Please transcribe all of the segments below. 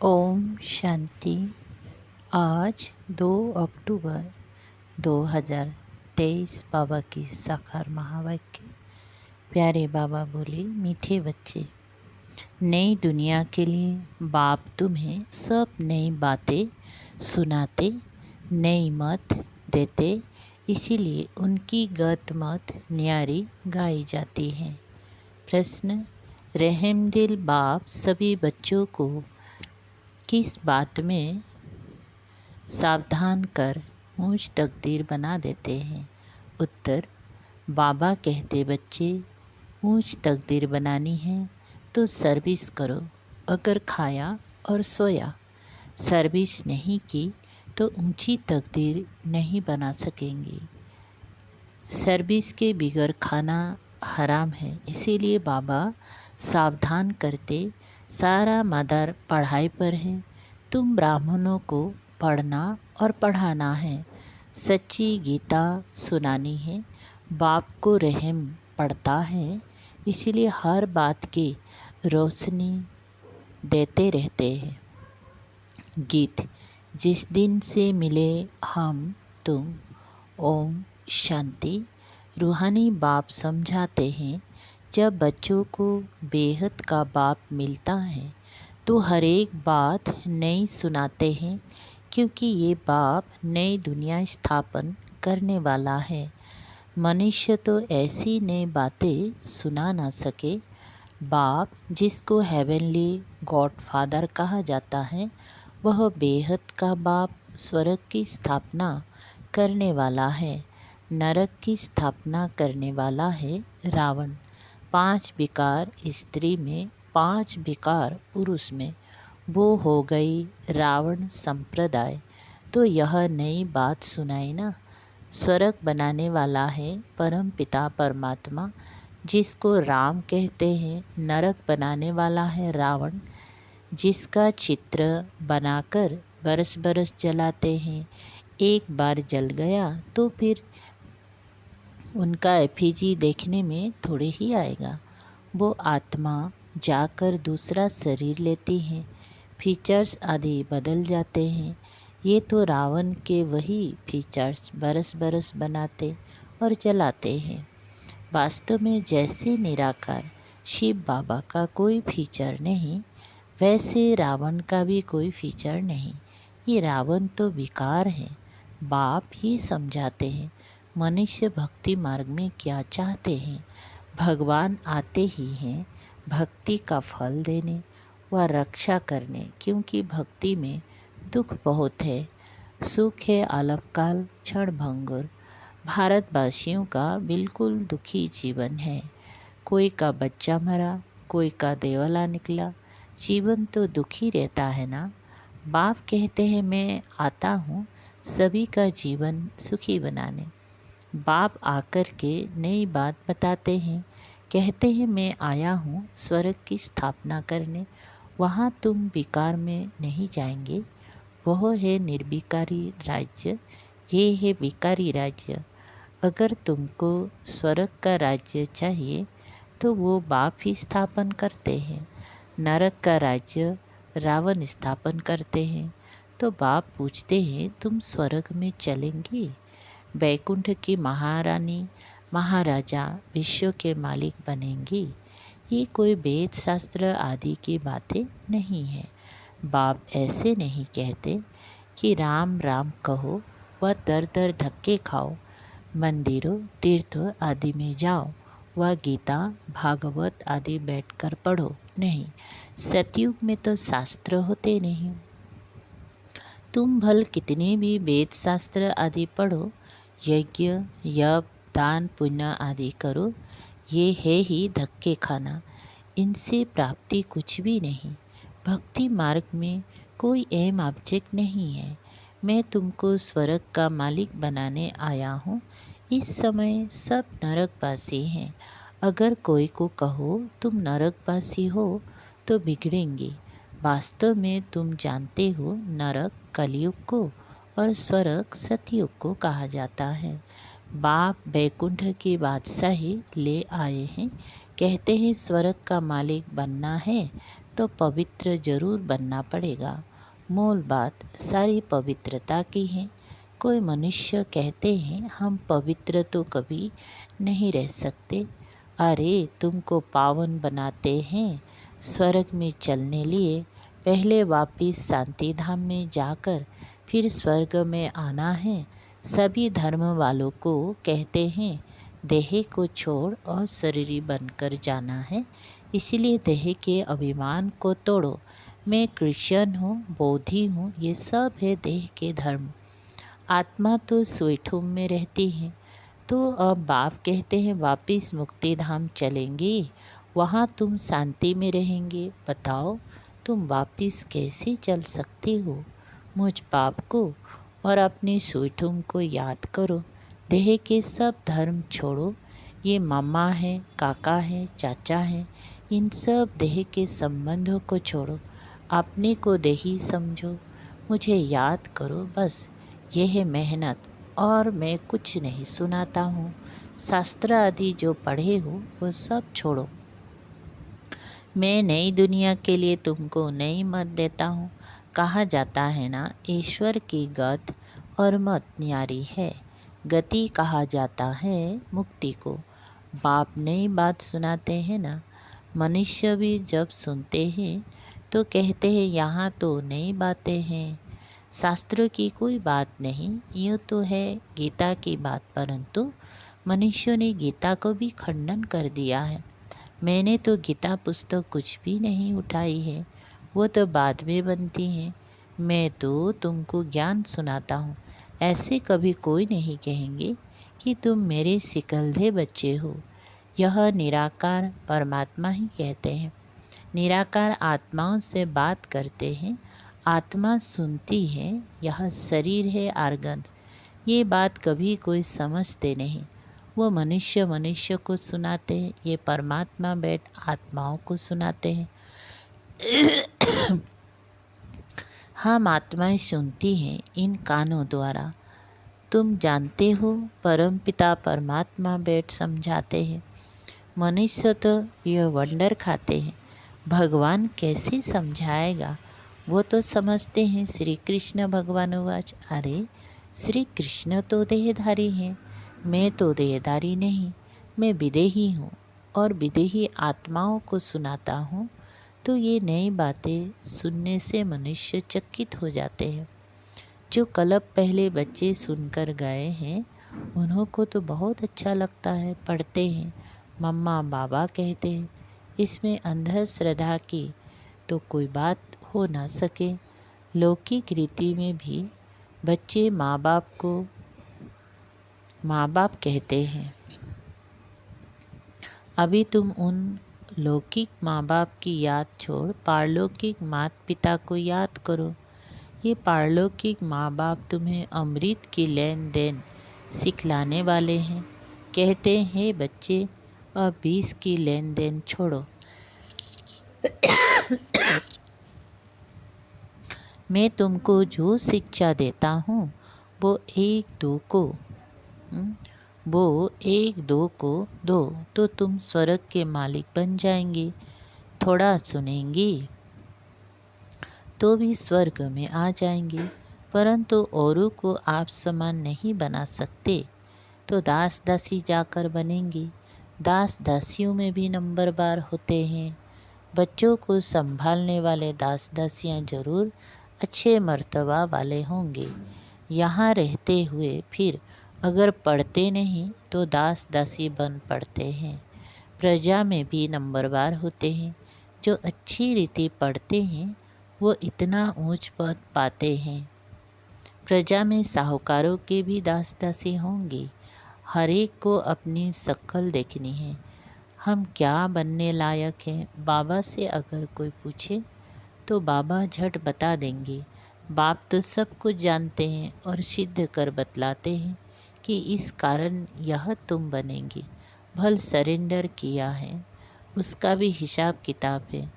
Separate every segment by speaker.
Speaker 1: ओम शांति। आज 2 अक्टूबर 2023 बाबा की साकार महावाक्य। प्यारे बाबा बोले, मीठे बच्चे, नई दुनिया के लिए बाप तुम्हें सब नई बातें सुनाते, नई मत देते, इसीलिए उनकी गत मत न्यारी गाई जाती है। प्रश्न: रहमदिल बाप सभी बच्चों को किस बात में सावधान कर ऊंच तकदीर बना देते हैं? उत्तर: बाबा कहते, बच्चे, ऊंच तकदीर बनानी है तो सर्विस करो। अगर खाया और सोया, सर्विस नहीं की तो ऊंची तकदीर नहीं बना सकेंगे। सर्विस के बिगैर खाना हराम है, इसीलिए बाबा सावधान करते, सारा मदार पढ़ाई पर है। तुम ब्राह्मणों को पढ़ना और पढ़ाना है, सच्ची गीता सुनानी है। बाप को रहम पड़ता है, इसीलिए हर बात की रोशनी देते रहते हैं। गीत: जिस दिन से मिले हम तुम। ओम शांति। रूहानी बाप समझाते हैं, जब बच्चों को बेहद का बाप मिलता है तो हर एक बात नई सुनाते हैं, क्योंकि ये बाप नई दुनिया स्थापन करने वाला है। मनुष्य तो ऐसी नई बातें सुना ना सके। बाप, जिसको हेवनली गॉडफादर कहा जाता है, वह बेहद का बाप स्वर्ग की स्थापना करने वाला है। नरक की स्थापना करने वाला है रावण। 5 विकार स्त्री में, 5 विकार पुरुष में, वो हो गई रावण संप्रदाय। तो यह नई बात सुनाई ना। स्वर्ग बनाने वाला है परम पिता परमात्मा, जिसको राम कहते हैं। नरक बनाने वाला है रावण, जिसका चित्र बनाकर बरस बरस जलाते हैं। एक बार जल गया तो फिर उनका एफिजी देखने में थोड़े ही आएगा। वो आत्मा जाकर दूसरा शरीर लेती हैं, फीचर्स आदि बदल जाते हैं। ये तो रावण के वही फीचर्स बरस बरस बनाते और जलाते हैं। वास्तव में जैसे निराकार शिव बाबा का कोई फीचर नहीं, वैसे रावण का भी कोई फीचर नहीं। ये रावण तो विकार है। बाप ये समझाते हैं, मनुष्य भक्ति मार्ग में क्या चाहते हैं। भगवान आते ही हैं भक्ति का फल देने व रक्षा करने, क्योंकि भक्ति में दुख बहुत है। सुख है अल्पकाल, क्षण भंगुर। भारतवासियों का बिल्कुल दुखी जीवन है। कोई का बच्चा मरा, कोई का देवला निकला। जीवन तो दुखी रहता है ना। बाप कहते हैं, मैं आता हूँ सभी का जीवन सुखी बनाने। बाप आकर के नई बात बताते हैं, कहते हैं, मैं आया हूँ स्वर्ग की स्थापना करने। वहाँ तुम विकार में नहीं जाएंगे। वह है निर्विकारी राज्य, ये है विकारी राज्य। अगर तुमको स्वर्ग का राज्य चाहिए तो वो बाप ही स्थापन करते हैं। नरक का राज्य रावण स्थापन करते हैं। तो बाप पूछते हैं, तुम स्वर्ग में चलेंगे? वैकुंठ की महारानी महाराजा विश्व के मालिक बनेंगी। ये कोई वेद शास्त्र आदि की बातें नहीं है। बाप ऐसे नहीं कहते कि राम राम कहो व दर दर धक्के खाओ, मंदिरों तीर्थों आदि में जाओ व गीता भागवत आदि बैठकर पढ़ो। नहीं, सतयुग में तो शास्त्र होते नहीं। तुम भल कितने भी वेद शास्त्र आदि पढ़ो, यज्ञ यप दान पुण्य आदि करो, ये है ही धक्के खाना। इनसे प्राप्ति कुछ भी नहीं। भक्ति मार्ग में कोई एम ऑब्जेक्ट नहीं है। मैं तुमको स्वर्ग का मालिक बनाने आया हूँ। इस समय सब नरकवासी हैं। अगर कोई को कहो तुम नरकवासी हो तो बिगड़ेंगे। वास्तव में तुम जानते हो, नरक कलयुग को और स्वर्ग सतयुग को कहा जाता है। बाप वैकुंठ की बादशाही ले आए हैं। कहते हैं, स्वर्ग का मालिक बनना है तो पवित्र जरूर बनना पड़ेगा। मूल बात सारी पवित्रता की है। कोई मनुष्य कहते हैं हम पवित्र तो कभी नहीं रह सकते। अरे तुमको पावन बनाते हैं स्वर्ग में चलने लिए, पहले वापिस शांति धाम में जाकर फिर स्वर्ग में आना है। सभी धर्म वालों को कहते हैं देह को छोड़ और शरीरी बनकर जाना है, इसलिए देह के अभिमान को तोड़ो। मैं क्रिश्चियन हूँ, बौद्धि हूँ, ये सब है देह के धर्म। आत्मा तो स्वीठुम में रहती है। तो अब बाप कहते हैं वापिस मुक्ति धाम चलेंगे, वहाँ तुम शांति में रहेंगे। बताओ तुम वापिस कैसे चल सकते हो? मुझ बाप को और अपने स्वीठुम को याद करो। देह के सब धर्म छोड़ो। ये मामा है, काका है, चाचा है, इन सब देह के संबंधों को छोड़ो। अपने को देही समझो। मुझे याद करो, बस यह है मेहनत। और मैं कुछ नहीं सुनाता हूँ। शास्त्र आदि जो पढ़े हो वो सब छोड़ो। मैं नई दुनिया के लिए तुमको नई मत देता हूँ। कहा जाता है ना, ईश्वर की गत और मत न्यारी है। गति कहा जाता है मुक्ति को। बाप नई बात सुनाते हैं ना। मनुष्य भी जब सुनते हैं तो कहते हैं यहाँ तो नई बातें हैं, शास्त्रों की कोई बात नहीं। यूँ तो है गीता की बात, परंतु मनुष्यों ने गीता को भी खंडन कर दिया है। मैंने तो गीता पुस्तक कुछ भी नहीं उठाई है, वो तो बाद में बनती है। मैं तो तुमको ज्ञान सुनाता हूँ। ऐसे कभी कोई नहीं कहेंगे कि तुम मेरे सिकलधे बच्चे हो। यह निराकार परमात्मा ही कहते हैं। निराकार आत्माओं से बात करते हैं, आत्मा सुनती है। यह शरीर है आर्गन। ये बात कभी कोई समझते नहीं। वो मनुष्य मनुष्य को सुनाते हैं, ये परमात्मा बैठ आत्माओं को सुनाते हैं। हम आत्माएं सुनती हैं इन कानों द्वारा। तुम जानते हो परम पिता परमात्मा बैठ समझाते हैं। मनुष्य तो यह वंडर खाते हैं, भगवान कैसे समझाएगा? वो तो समझते हैं श्री कृष्ण भगवानुवाच। अरे श्री कृष्ण तो देहधारी हैं, मैं तो देहधारी नहीं, मैं विदेही हूँ और विदेही आत्माओं को सुनाता हूँ। तो ये नई बातें सुनने से मनुष्य चकित हो जाते हैं। जो कल्प पहले बच्चे सुनकर गए हैं उन्हों को तो बहुत अच्छा लगता है, पढ़ते हैं, मम्मा बाबा कहते हैं। इसमें अंधश्रद्धा की तो कोई बात हो ना सके। लौकिक रीति में भी बच्चे माँ बाप को माँ बाप कहते हैं। अभी तुम उन लौकिक माँ बाप की याद छोड़ पारलौकिक माता पिता को याद करो। ये पारलौकिक माँ बाप तुम्हें अमृत की लेन देन सिखलाने वाले हैं। कहते हैं बच्चे अब 20 की लेन देन छोड़ो। मैं तुमको जो शिक्षा देता हूँ वो एक दो को दो तो तुम स्वर्ग के मालिक बन जाएंगे। थोड़ा सुनेंगे तो भी स्वर्ग में आ जाएंगे, परंतु औरों को आप समान नहीं बना सकते तो दास दासी जाकर बनेंगे। दास दासियों में भी नंबरवार होते हैं। बच्चों को संभालने वाले दास दासियाँ जरूर अच्छे मर्तबा वाले होंगे। यहाँ रहते हुए फिर अगर पढ़ते नहीं तो दास दासी बन पड़ते हैं। प्रजा में भी नंबरवार होते हैं। जो अच्छी रीति पढ़ते हैं वो इतना ऊंच पद पाते हैं। प्रजा में साहूकारों के भी दास दासी होंगे। हर एक को अपनी शक्ल देखनी है। हम क्या बनने लायक हैं, बाबा से अगर कोई पूछे तो बाबा झट बता देंगे। बाप तो सब कुछ जानते हैं और सिद्ध कर बतलाते हैं कि इस कारण यह तुम बनेंगे। भल सरेंडर किया है उसका भी हिसाब किताब है।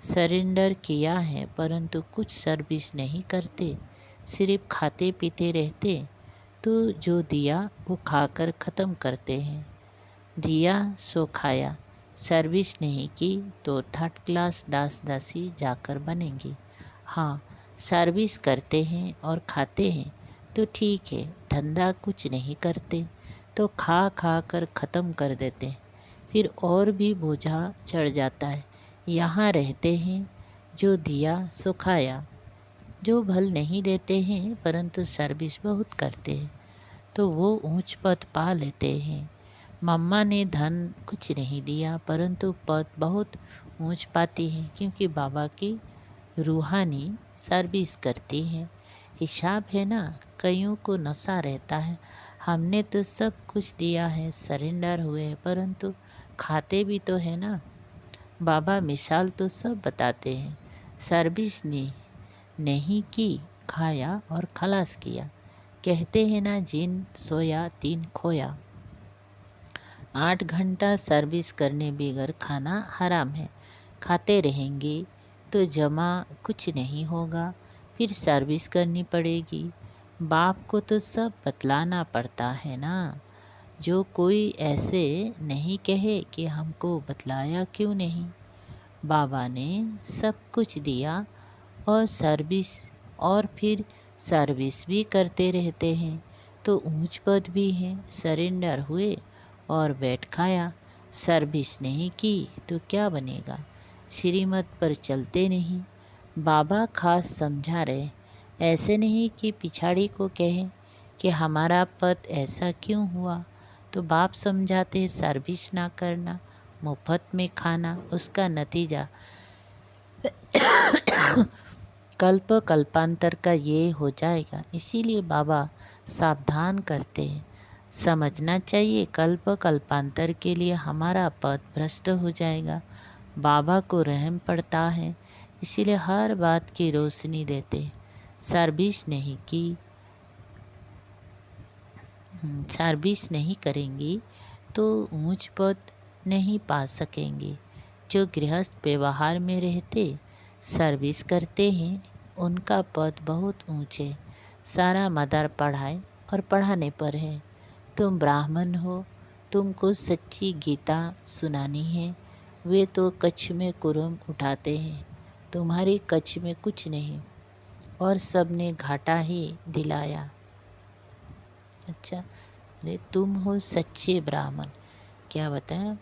Speaker 1: सरेंडर किया है परंतु कुछ सर्विस नहीं करते, सिर्फ खाते पीते रहते, तो जो दिया वो खाकर ख़त्म करते हैं। दिया सो खाया, सर्विस नहीं की तो थर्ड क्लास दास दासी जाकर बनेंगे। हाँ, सर्विस करते हैं और खाते हैं तो ठीक है, धंधा कुछ नहीं करते तो खा खा कर ख़त्म कर देते हैं, फिर और भी बोझा चढ़ जाता है। यहाँ रहते हैं, जो दिया सो खाया। जो भल नहीं देते हैं परंतु सर्विस बहुत करते हैं तो वो ऊंच पद पा लेते हैं। मम्मा ने धन कुछ नहीं दिया परंतु पद बहुत ऊंच पाती है, क्योंकि बाबा की रूहानी सर्विस करती है। हिसाब है ना, कईयों को नशा रहता है, हमने तो सब कुछ दिया है, सरेंडर हुए हैं, परंतु खाते भी तो है ना। बाबा मिसाल तो सब बताते हैं, सर्विस नहीं की, खाया और खलास किया। कहते हैं ना, जिन सोया तीन खोया। 8 घंटा सर्विस करने बगैर खाना हराम है। खाते रहेंगे तो जमा कुछ नहीं होगा, फिर सर्विस करनी पड़ेगी। बाप को तो सब बतलाना पड़ता है ना। जो कोई ऐसे नहीं कहे कि हमको बतलाया क्यों नहीं। बाबा ने सब कुछ दिया और फिर सर्विस भी करते रहते हैं तो ऊंच पद भी है। सरेंडर हुए और बैठ खाया। सर्विस नहीं की तो क्या बनेगा, श्रीमत पर चलते नहीं। बाबा खास समझा रहे, ऐसे नहीं कि पिछाड़ी को कहें कि हमारा पद ऐसा क्यों हुआ। तो बाप समझाते, सर्विस ना करना, मुफ्त में खाना, उसका नतीजा कल्प कल्पांतर का ये हो जाएगा। इसीलिए बाबा सावधान करते हैं, समझना चाहिए कल्प कल्पांतर के लिए हमारा पद भ्रष्ट हो जाएगा। बाबा को रहम पड़ता है, इसीलिए हर बात की रोशनी देते हैं। सर्विस नहीं करेंगी तो ऊंच पद नहीं पा सकेंगे। जो गृहस्थ व्यवहार में रहते सर्विस करते हैं उनका पद बहुत ऊंचे। सारा मदार पढ़ाए और पढ़ाने पर है। तुम ब्राह्मण हो, तुमको सच्ची गीता सुनानी है। वे तो कच्छ में कुरम उठाते हैं, तुम्हारी कच्छ में कुछ नहीं, और सबने घाटा ही दिलाया। अच्छा, अरे तुम हो सच्चे ब्राह्मण, क्या बताया,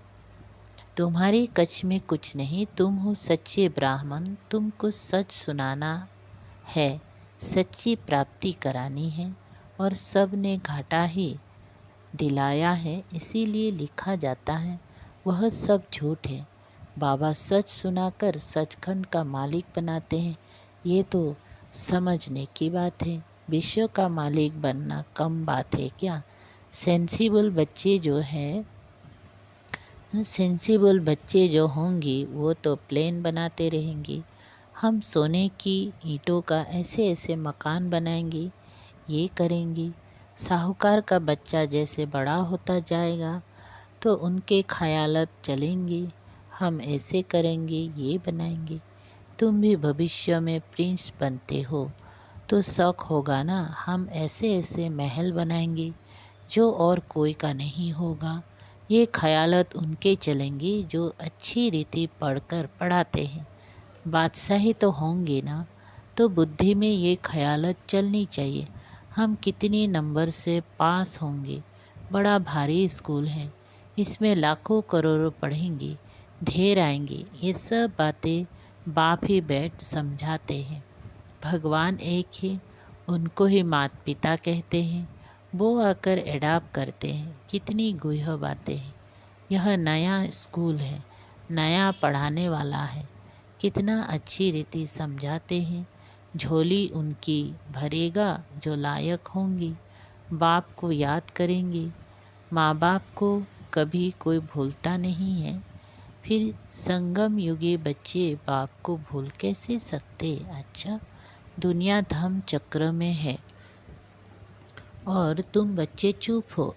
Speaker 1: तुम्हारी कच्छ में कुछ नहीं, तुम हो सच्चे ब्राह्मण, तुमको सच सुनाना है, सच्ची प्राप्ति करानी है, और सब ने घाटा ही दिलाया है, इसीलिए लिखा जाता है वह सब झूठ है। बाबा सच सुनाकर सचखंड का मालिक बनाते हैं। ये तो समझने की बात है। विश्व का मालिक बनना कम बात है क्या। सेंसिबल बच्चे जो होंगी वो तो प्लेन बनाते रहेंगी। हम सोने की ईंटों का ऐसे ऐसे मकान बनाएंगे, ये करेंगे। साहूकार का बच्चा जैसे बड़ा होता जाएगा तो उनके ख्यालात चलेंगे, हम ऐसे करेंगे, ये बनाएंगे। तुम भी भविष्य में प्रिंस बनते हो तो शौक होगा ना, हम ऐसे ऐसे महल बनाएंगे जो और कोई का नहीं होगा। ये ख्यालात उनके चलेंगे जो अच्छी रीति पढ़कर पढ़ाते हैं। बादशाही तो होंगे ना, तो बुद्धि में ये ख्यालात चलनी चाहिए। हम कितनी नंबर से पास होंगे, बड़ा भारी स्कूल है, इसमें लाखों करोड़ों पढ़ेंगे, ढेर आएंगे। ये सब बातें बाप ही बैठ समझाते हैं। भगवान एक ही, उनको ही माता पिता कहते हैं, वो आकर एडाप्ट करते हैं। कितनी गुह्य बातें हैं। यह नया स्कूल है, नया पढ़ाने वाला है, कितना अच्छी रीति समझाते हैं। झोली उनकी भरेगा जो लायक होंगी, बाप को याद करेंगे। माँ बाप को कभी कोई भूलता नहीं है, फिर संगम युगी बच्चे बाप को भूल कैसे सकते। अच्छा, दुनिया धम चक्र में है और तुम बच्चे चुप हो।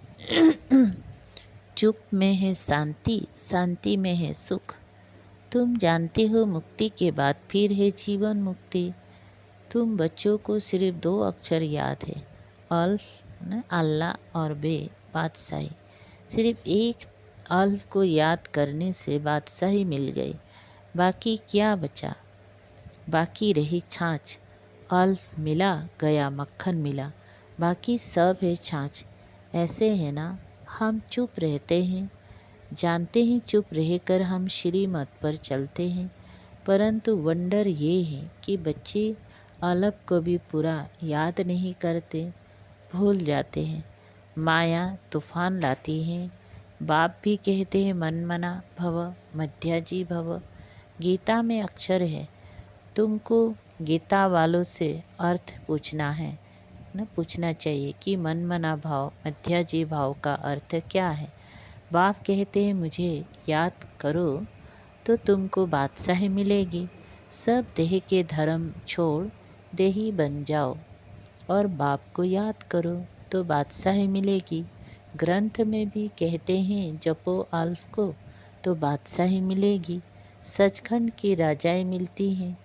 Speaker 1: चुप में है शांति, शांति में है सुख। तुम जानते हो मुक्ति के बाद फिर है जीवन मुक्ति। तुम बच्चों को सिर्फ 2 अक्षर याद है, अल्लाह और बे बादशाही। सिर्फ एक अल्फ को याद करने से बादशाही मिल गई। बाकी क्या बचा? बाकी रही छाछ। अल्फ मिला गया मक्खन मिला, बाकी सब है छाछ। ऐसे है ना, हम चुप रहते हैं, जानते हैं चुप रहकर हम श्रीमत पर चलते हैं, परंतु वंडर ये है कि बच्चे अल्फ को भी पूरा याद नहीं करते, भूल जाते हैं। माया तूफान लाती है। बाप भी कहते हैं मन मना भव, मध्याजी भव। गीता में अक्षर है, तुमको गीता वालों से अर्थ पूछना है ना, पूछना चाहिए कि मन मना भाव, मध्याजी भाव का अर्थ क्या है। बाप कहते हैं मुझे याद करो तो तुमको बादशाही मिलेगी। सब देह के धर्म छोड़ देही बन जाओ और बाप को याद करो तो बादशाही मिलेगी। ग्रंथ में भी कहते हैं जपो अल्फ को तो बादशाही मिलेगी। सचखंड की राजाएं मिलती हैं।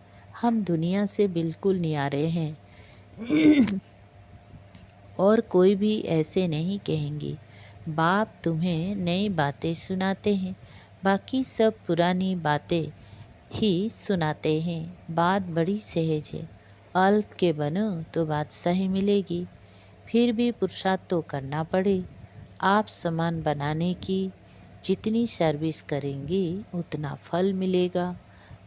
Speaker 1: हम दुनिया से बिल्कुल न्यारे हैं और कोई भी ऐसे नहीं कहेंगे। बाप तुम्हें नई बातें सुनाते हैं, बाकी सब पुरानी बातें ही सुनाते हैं। बात बड़ी सहज है, अल्प के बनो तो बादशाही मिलेगी। फिर भी पुरुषार्थ तो करना पड़े। आप सामान बनाने की जितनी सर्विस करेंगे उतना फल मिलेगा।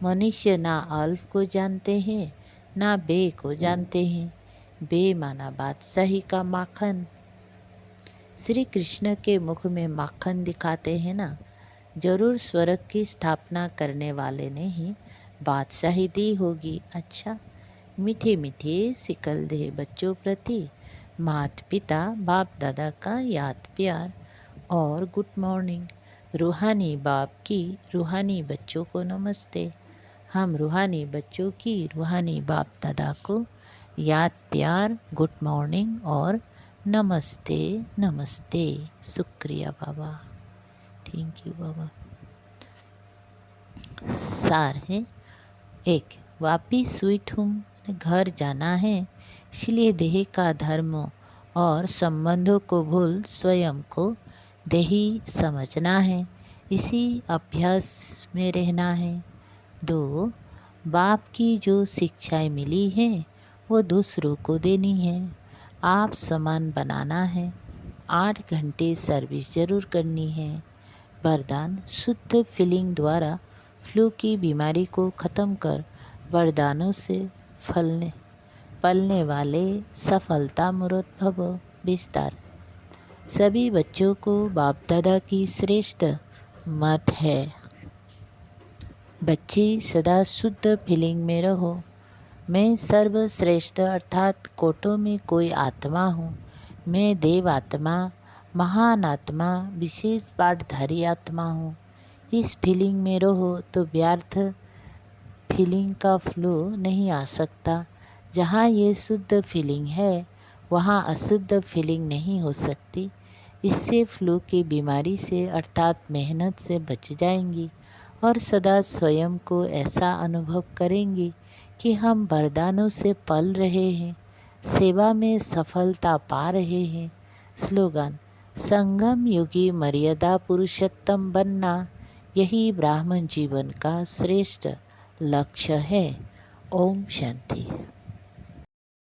Speaker 1: मनुष्य ना अल्फ को जानते हैं ना बे को जानते हैं। बे माना बादशाही का माखन। श्री कृष्ण के मुख में माखन दिखाते हैं ना, जरूर स्वर्ग की स्थापना करने वाले ने ही बादशाही दी होगी। अच्छा, मीठे मीठे सिकल दे बच्चों प्रति माता पिता बाप दादा का याद प्यार और गुड मॉर्निंग। रूहानी बाप की रूहानी बच्चों को नमस्ते। हम रूहानी बच्चों की रूहानी बाप दादा को याद प्यार, गुड मॉर्निंग और नमस्ते नमस्ते। शुक्रिया बाबा, थैंक यू बाबा। सार है, एक, वापिस स्वीट हूँ, घर जाना है, इसलिए देह का धर्म और संबंधों को भूल स्वयं को देही समझना है, इसी अभ्यास में रहना है। 2, बाप की जो शिक्षाएं मिली हैं वो दूसरों को देनी है। आप सामान बनाना है, 8 घंटे सर्विस जरूर करनी है। वरदान, शुद्ध फीलिंग द्वारा फ्लू की बीमारी को ख़त्म कर वरदानों से पलने वाले सफलता मूर्त भव। विस्तार, सभी बच्चों को बाप दादा की श्रेष्ठ मत है। बच्चे सदा शुद्ध फीलिंग में रहो। मैं सर्वश्रेष्ठ अर्थात कोटों में कोई आत्मा हूँ। मैं देव आत्मा, महान आत्मा, विशेष पाठधारी आत्मा हूँ। इस फीलिंग में रहो तो व्यर्थ फीलिंग का फ्लो नहीं आ सकता। जहाँ ये शुद्ध फीलिंग है वहाँ अशुद्ध फीलिंग नहीं हो सकती। इससे फ्लू की बीमारी से अर्थात मेहनत से बच जाएंगी और सदा स्वयं को ऐसा अनुभव करेंगी कि हम वरदानों से पल रहे हैं, सेवा में सफलता पा रहे हैं। स्लोगन, संगम युगी मर्यादा पुरुषोत्तम बनना, यही ब्राह्मण जीवन का श्रेष्ठ लक्ष्य है। ओम शांति।